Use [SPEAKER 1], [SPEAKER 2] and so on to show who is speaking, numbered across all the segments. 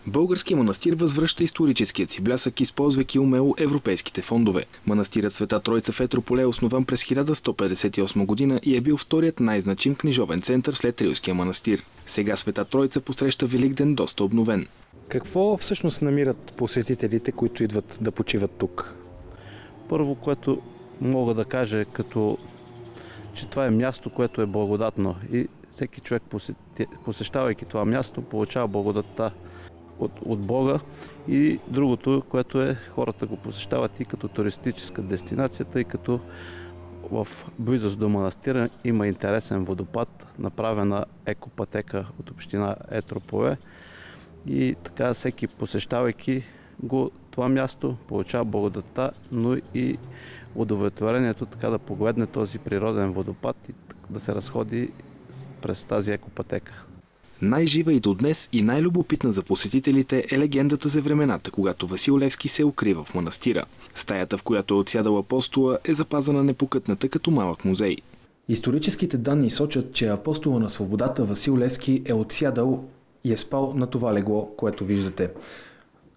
[SPEAKER 1] Български манастир възвръща историческият си блясък, използвайки умело европейските фондове. Манастирът Света Троица в Етрополе е основан през 1158 година и е бил вторият най-значим книжовен център след Рилския манастир. Сега Света Троица посреща Великден доста обновен.
[SPEAKER 2] Какво всъщност намират посетителите, които идват да почиват тук?
[SPEAKER 3] Първо, което мога да кажа, че това е място, което е благодатно и всеки човек, посещавайки това място, получава благодатта от Бога. И другото, което е, хората го посещават и като туристическа дестинация, тъй като в близост до манастира има интересен водопад, направена екопътека от община Етрополе. И така всеки, посещавайки го това място, получава благодатта, но и удовлетворението така да погледне този природен водопад и да се разходи през тази екопътека.
[SPEAKER 1] Най-жива и до днес и най-любопитна за посетителите е легендата за времената, когато Васил Левски се укрива в манастира. Стаята, в която е отсядал апостола, е запазена непокътната като малък музей.
[SPEAKER 2] Историческите данни сочат, че апостола на свободата Васил Левски е отсядал и е спал на това легло, което виждате.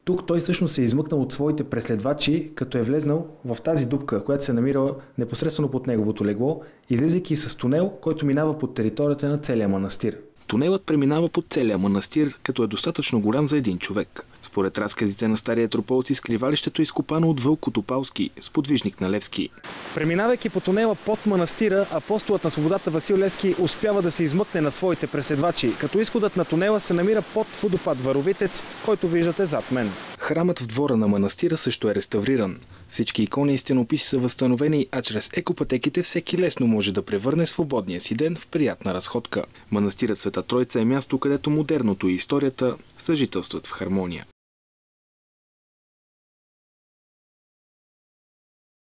[SPEAKER 2] Тук той всъщност се е измъкнал от своите преследвачи, като е влезнал в тази дупка, която се намирала непосредствено под неговото легло, излизайки с тунел, който минава под територията на целия манастир.
[SPEAKER 1] Тунелът преминава под целия манастир, като е достатъчно голям за един човек. Според разказите на стари етрополци, скривалището е изкопано от Вълко Топалски, сподвижник на Левски.
[SPEAKER 2] Преминавайки по тунела под манастира, апостолът на свободата Васил Левски успява да се измъкне на своите преследвачи, като изходът на тунела се намира под водопад Варовитец, който виждате зад мен.
[SPEAKER 1] Храмът в двора на манастира също е реставриран. Всички икони и стенописи са възстановени, а чрез екопътеките всеки лесно може да превърне свободния си ден в приятна разходка. Манастирът Света Троица е място, където модерното и историята съжителстват в хармония.